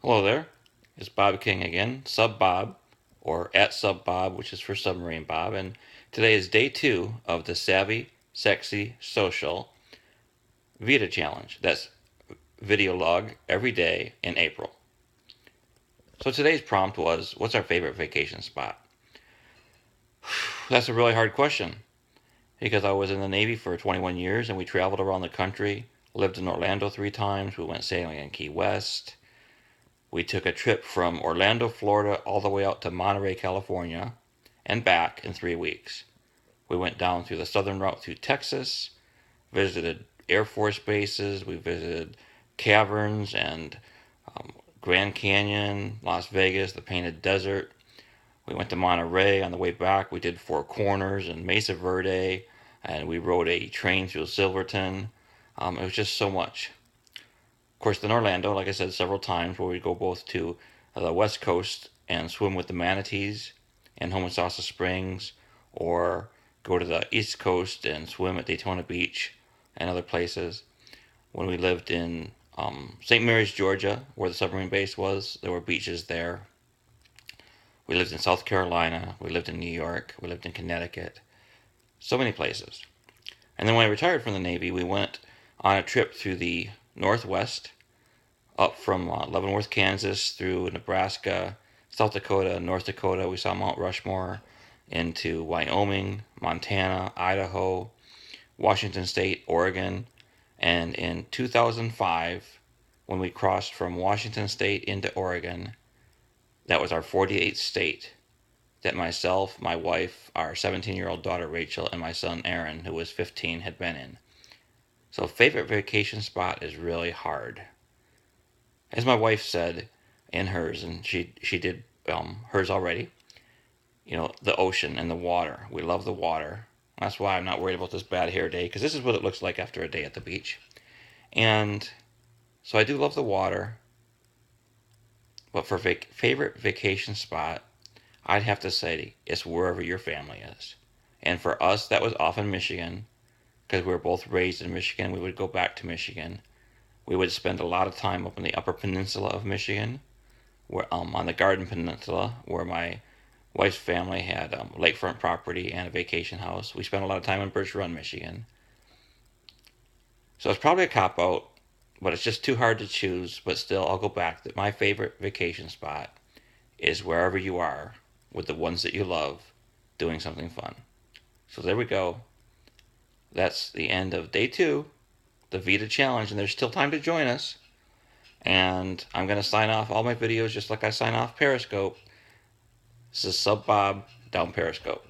Hello there, it's Bob King again, subbob, or at subbob, which is for submarine bob, and today is day 2 of the Savvy, Sexy, Social VEDA challenge. That's video log every day in April. So today's prompt was, what's our favorite vacation spot? That's a really hard question because I was in the Navy for 21 years and we traveled around the country, lived in Orlando 3 times, we went sailing in Key West. We took a trip from Orlando, Florida, all the way out to Monterey, California, and back in 3 weeks. We went down through the southern route through Texas, visited Air Force bases, we visited caverns and Grand Canyon, Las Vegas, the Painted Desert. We went to Monterey. On the way back, we did Four Corners and Mesa Verde, and we rode a train through Silverton. It was just so much. Of course, in Orlando, like I said several times, where we go both to the West Coast and swim with the manatees in Homosassa Springs, or go to the East Coast and swim at Daytona Beach and other places. When we lived in St. Mary's, Georgia, where the submarine base was, there were beaches there. We lived in South Carolina, we lived in New York, we lived in Connecticut, so many places. And then when I retired from the Navy, we went on a trip through the Northwest, up from Leavenworth, Kansas, through Nebraska, South Dakota, North Dakota. We saw Mount Rushmore, into Wyoming, Montana, Idaho, Washington State, Oregon. And in 2005, when we crossed from Washington State into Oregon, that was our 48th state that myself, my wife, our 17-year-old daughter Rachel, and my son Aaron, who was 15, had been in. So favorite vacation spot is really hard. As my wife said in hers, and she did hers already, the ocean and the water. We love the water. That's why I'm not worried about this bad hair day, because this is what it looks like after a day at the beach. And so I do love the water, but for favorite vacation spot, I'd have to say it's wherever your family is. And for us, that was often Michigan, because we were both raised in Michigan. We would go back to Michigan. We would spend a lot of time up in the Upper Peninsula of Michigan, where on the Garden Peninsula, where my wife's family had lakefront property and a vacation house. We spent a lot of time in Birch Run, Michigan. So it's probably a cop out, but it's just too hard to choose. But still, I'll go back that my favorite vacation spot is wherever you are with the ones that you love doing something fun. So there we go. That's the end of day 2, the VEDA challenge, and there's still time to join us. And I'm going to sign off all my videos just like I sign off Periscope. This is Sub Bob down Periscope.